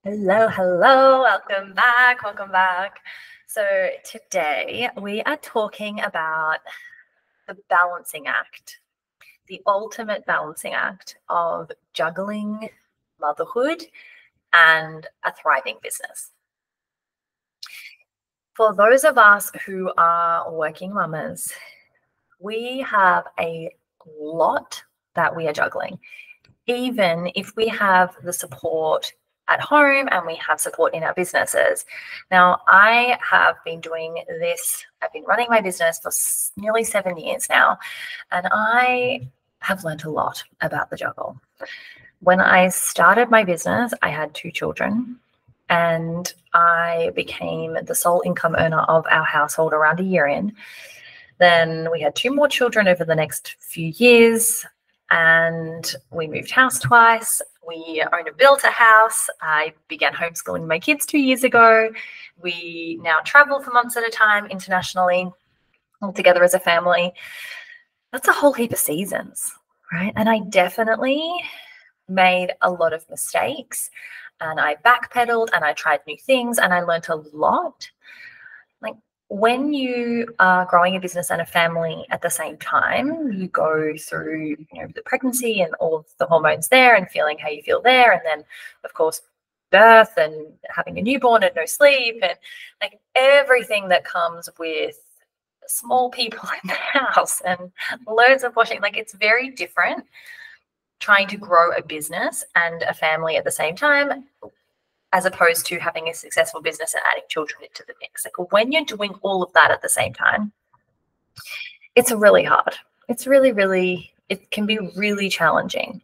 Hello, hello, welcome back, welcome back. So today we are talking about the balancing act, the ultimate balancing act of juggling motherhood and a thriving business. For those of us who are working mamas, we have a lot that we are juggling, even if we have the support at home and we have support in our businesses. Now, I have been doing this, I've been running my business for nearly 7 years now, and I have learned a lot about the juggle. When I started my business, I had 2 children, and I became the sole income earner of our household around a year in. Then we had 2 more children over the next few years, and we moved house twice. We owned and built a house. I began homeschooling my kids 2 years ago. We now travel for months at a time internationally, all together as a family. That's a whole heap of seasons, right? And I definitely made a lot of mistakes, and I backpedaled and I tried new things and I learned a lot. Like, when you are growing a business and a family at the same time, you go through, the pregnancy and all of the hormones there and feeling how you feel there. And then, of course, birth and having a newborn and no sleep and like everything that comes with small people in the house and loads of washing. Like, it's very different trying to grow a business and a family at the same time, as opposed to having a successful business and adding children into the mix. Like, when you're doing all of that at the same time, it's really hard. It's really, it can be really challenging.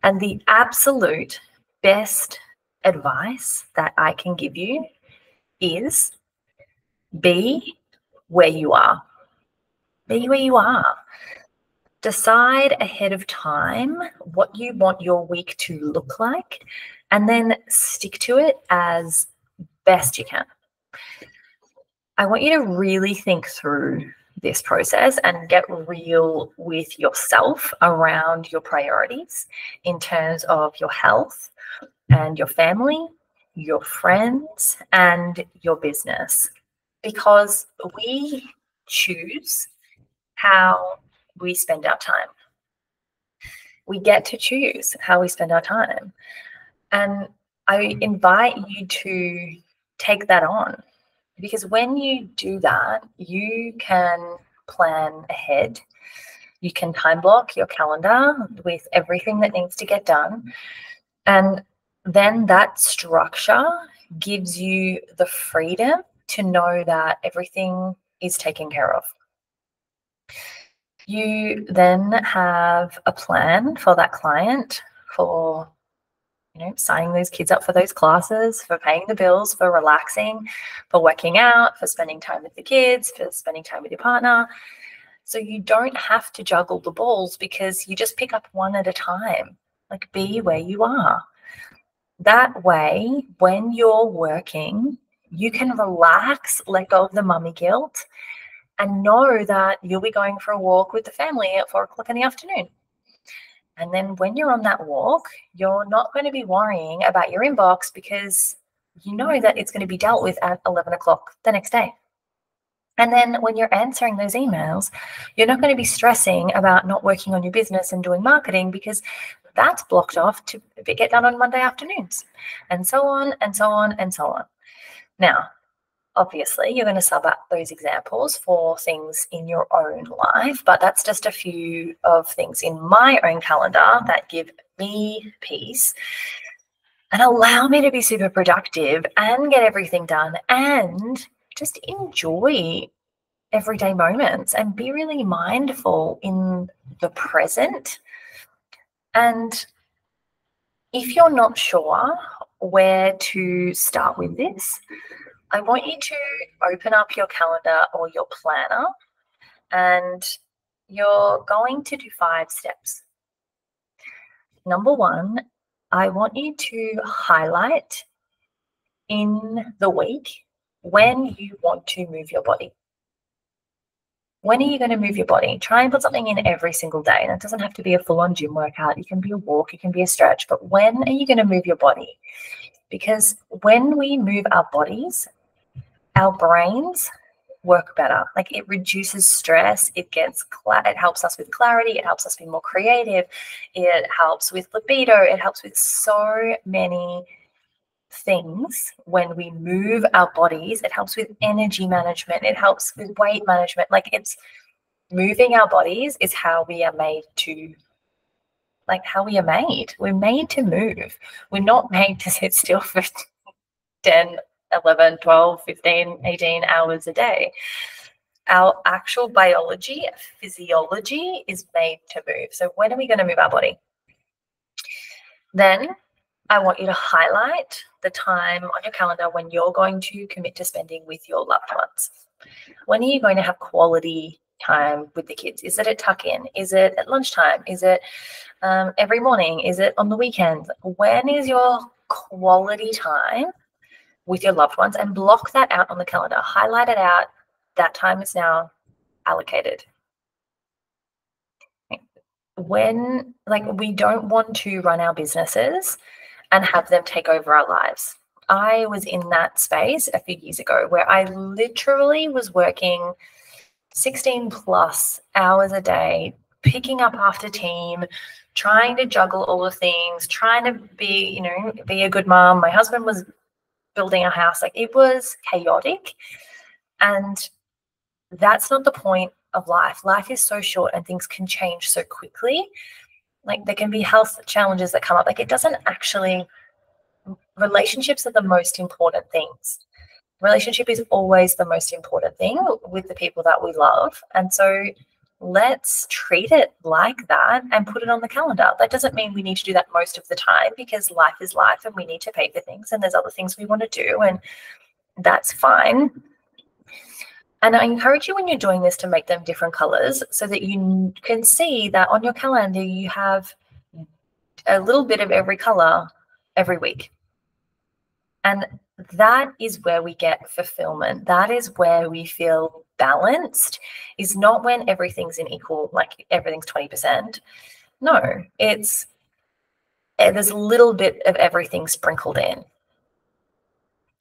And the absolute best advice that I can give you is be where you are. Be where you are. Decide ahead of time what you want your week to look like, and then stick to it as best you can. I want you to really think through this process and get real with yourself around your priorities in terms of your health and your family, your friends, and your business, because we choose how we spend our time. We get to choose how we spend our time. And I invite you to take that on, because when you do that, you can plan ahead. You can time block your calendar with everything that needs to get done. And then that structure gives you the freedom to know that everything is taken care of. You then have a plan for that client, for signing those kids up for those classes, for paying the bills, for relaxing, for working out, for spending time with the kids, for spending time with your partner. So you don't have to juggle the balls, because you just pick up one at a time. Like, be where you are. That way, when you're working, you can relax, let go of the mummy guilt, and know that you'll be going for a walk with the family at 4 o'clock in the afternoon. And then when you're on that walk, you're not going to be worrying about your inbox, because you know that it's going to be dealt with at 11 o'clock the next day. And then when you're answering those emails, you're not going to be stressing about not working on your business and doing marketing, because that's blocked off to get done on Monday afternoons, and so on and so on and so on. Now, obviously, you're going to sub up those examples for things in your own life, but that's just a few of things in my own calendar that give me peace and allow me to be super productive and get everything done and just enjoy everyday moments and be really mindful in the present. And if you're not sure where to start with this, I want you to open up your calendar or your planner, and you're going to do 5 steps. Number 1, I want you to highlight in the week when you want to move your body. When are you going to move your body? Try and put something in every single day. And it doesn't have to be a full-on gym workout. It can be a walk, it can be a stretch. But when are you going to move your body? because when we move our bodies, our brains work better. Like it reduces stress. It helps us with clarity. It helps us be more creative. It helps with libido. It helps with so many things when we move our bodies. It helps with energy management. It helps with weight management. Like it's moving our bodies is how we are made to, like how we are made. We're made to move. We're not made to sit still for 10, 11, 12, 15, 18 hours a day. Our actual biology, physiology is made to move. So when are we going to move our body? Then I want you to highlight the time on your calendar when you're going to commit to spending with your loved ones. When are you going to have quality time with the kids? Is it at tuck-in? Is it at lunchtime? Is it every morning? Is it on the weekends? When is your quality time with your loved ones? And block that out on the calendar. Highlight it out. That time is now allocated. When, like, we don't want to run our businesses and have them take over our lives. I was in that space a few years ago where I literally was working 16 plus hours a day, picking up after team, trying to juggle all the things, trying to be a good mom. My husband was building a house. Like it was chaotic. And that's not the point of life. Life is so short and things can change so quickly. Like there can be health challenges that come up. Like it doesn't actually, relationships are the most important things. Relationship is always the most important thing with the people that we love. And so let's treat it like that and put it on the calendar. That doesn't mean we need to do that most of the time, because life is life and we need to pay for things and there's other things we want to do, and that's fine. And I encourage you when you're doing this to make them different colors so that you can see that on your calendar you have a little bit of every color every week. And that is where we get fulfillment. That is where we feel balanced, is not when everything's in equal, like everything's 20%. No, there's a little bit of everything sprinkled in.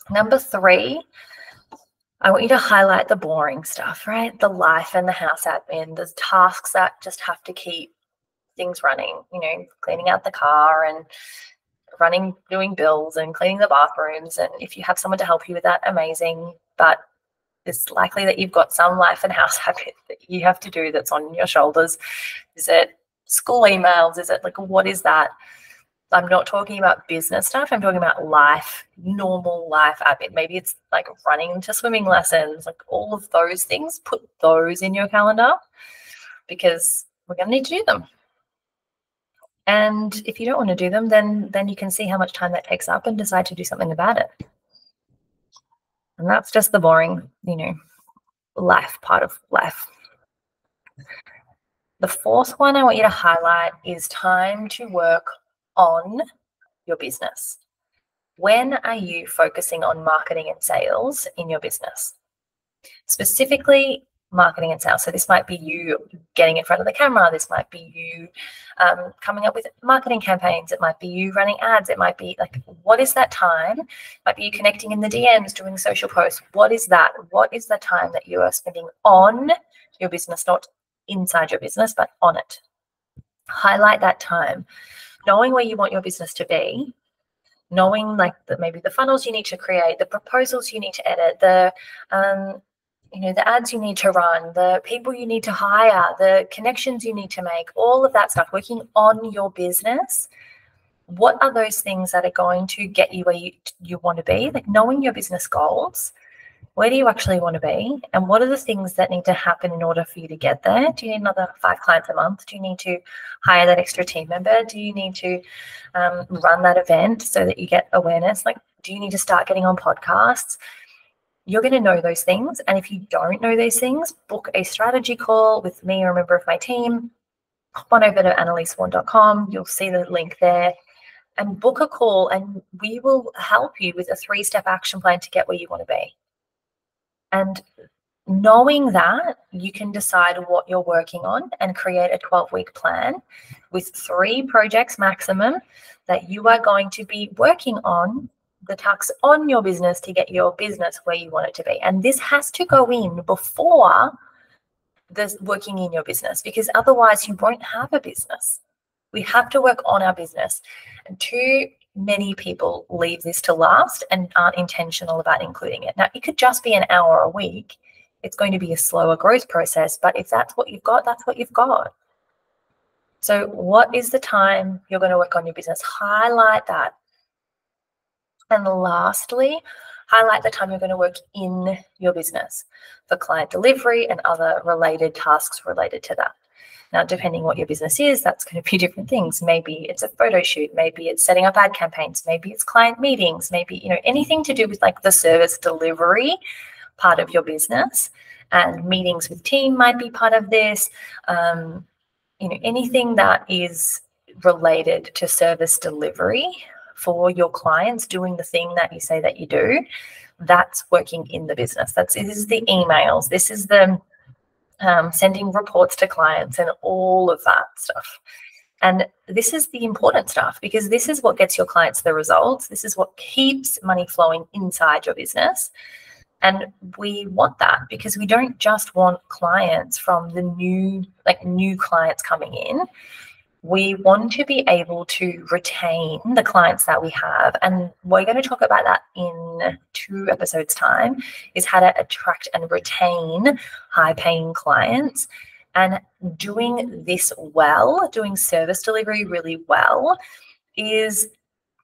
Number 3, I want you to highlight the boring stuff, right? The life and the house admin, the tasks that just have to keep things running, cleaning out the car and doing bills and cleaning the bathrooms. And if you have someone to help you with that, amazing. But it's likely that you've got some life and house habit that you have to do that's on your shoulders. Is it school emails? Is it like, what is that? I'm not talking about business stuff. I'm talking about life, normal life habit. Maybe it's like running to swimming lessons, like all of those things. Put those in your calendar because we're going to need to do them. And if you don't want to do them, then you can see how much time that takes up and decide to do something about it. And that's just the boring, life part of life. The 4th one I want you to highlight is time to work on your business. When are you focusing on marketing and sales in your business? Specifically, marketing and sales. So this might be you getting in front of the camera. This might be you coming up with marketing campaigns. It might be you running ads. It might be like, what is that time? It might be you connecting in the DMs, doing social posts. What is that? What is the time that you are spending on your business, not inside your business, but on it? Highlight that time. Knowing where you want your business to be, knowing like maybe the funnels you need to create, the proposals you need to edit, the ads you need to run, the people you need to hire, the connections you need to make, all of that stuff, working on your business. What are those things that are going to get you where you want to be? Like knowing your business goals. Where do you actually want to be? And what are the things that need to happen in order for you to get there? Do you need another 5 clients a month? Do you need to hire that extra team member? Do you need to run that event so that you get awareness? Like, do you need to start getting on podcasts? You're going to know those things. And if you don't know those things, book a strategy call with me or a member of my team. Hop on over to annalieswan.com. You'll see the link there. And book a call and we will help you with a 3-step action plan to get where you want to be. And knowing that, you can decide what you're working on and create a 12-week plan with 3 projects maximum that you are going to be working on the tasks on your business to get your business where you want it to be. And this has to go in before the working in your business, because otherwise you won't have a business. We have to work on our business. And too many people leave this to last and aren't intentional about including it. Now, it could just be an hour a week. It's going to be a slower growth process, but if that's what you've got, that's what you've got. So what is the time you're going to work on your business? Highlight that. And lastly, highlight the time you're going to work in your business for client delivery and other related tasks related to that. Now, depending what your business is, that's going to be different things. Maybe it's a photo shoot, maybe it's setting up ad campaigns, maybe it's client meetings, maybe, anything to do with like the service delivery part of your business, and meetings with team might be part of this. Anything that is related to service delivery for your clients, doing the thing that you say that you do, that's working in the business. This is the emails, this is the sending reports to clients and all of that stuff. And this is the important stuff, because this is what gets your clients the results. This is what keeps money flowing inside your business. And we want that, because we don't just want clients from the new clients coming in. We want to be able to retain the clients that we have. And we're going to talk about that in 2 episodes' time, is how to attract and retain high-paying clients. And doing this well, doing service delivery really well, is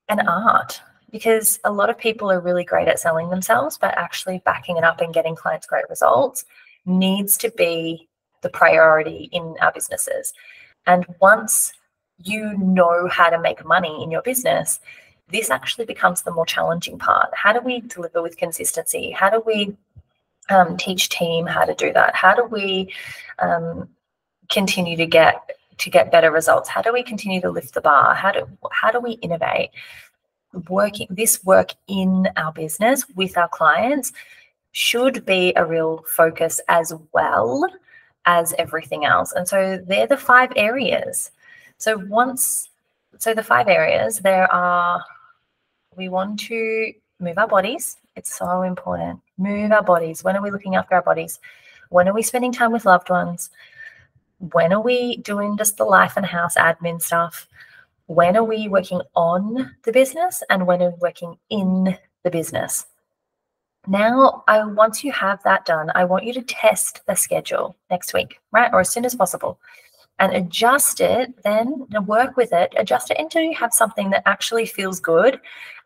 an art, because a lot of people are really great at selling themselves, but actually backing it up and getting clients great results needs to be the priority in our businesses. And once you know how to make money in your business, this actually becomes the more challenging part. How do we deliver with consistency? How do we teach team how to do that? How do we continue to get better results? How do we continue to lift the bar? How do we innovate? This work in our business with our clients should be a real focus as well as everything else. And so they're the 5 areas. So the 5 areas we want to move our bodies. It's so important. Move our bodies. When are we looking after our bodies? When are we spending time with loved ones? When are we doing just the life and house admin stuff? When are we working on the business, and when are we working in the business? Now, once you have that done, I want you to test the schedule next week, right? Or as soon as possible, and adjust it, then work with it, adjust it until you have something that actually feels good,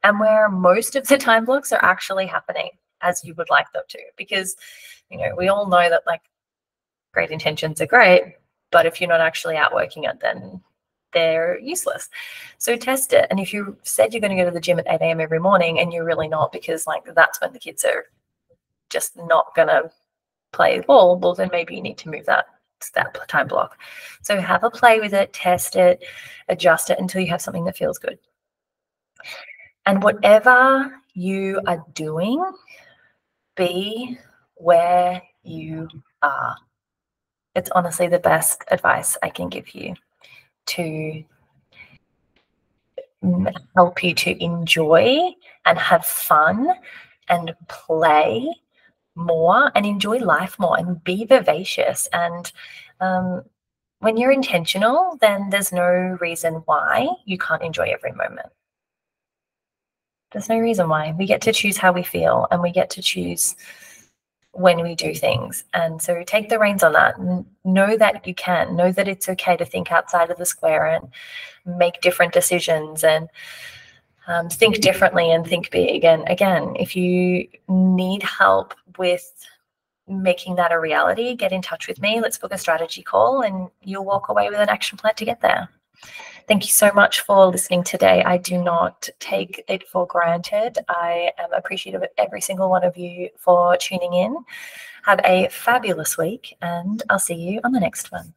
and where most of the time blocks are actually happening as you would like them to. Because, we all know that like great intentions are great, but if you're not actually out working it, then they're useless. So test it. And if you said you're going to go to the gym at 8 a.m. every morning and you're really not, because like that's when the kids are just not going to play ball, well, then maybe you need to move that time block. So have a play with it, test it, adjust it until you have something that feels good. And whatever you are doing, be where you are. It's honestly the best advice I can give you to help you to enjoy and have fun and play more and enjoy life more and be vivacious. And when you're intentional, then there's no reason why you can't enjoy every moment. There's no reason why. We get to choose how we feel, and we get to choose when we do things. And so take the reins on that. Know that you can. Know that it's okay to think outside of the square and make different decisions and think differently and think big. And again, if you need help with making that a reality, get in touch with me. Let's book a strategy call and you'll walk away with an action plan to get there. Thank you so much for listening today. I do not take it for granted. I am appreciative of every single one of you for tuning in. Have a fabulous week, and I'll see you on the next one.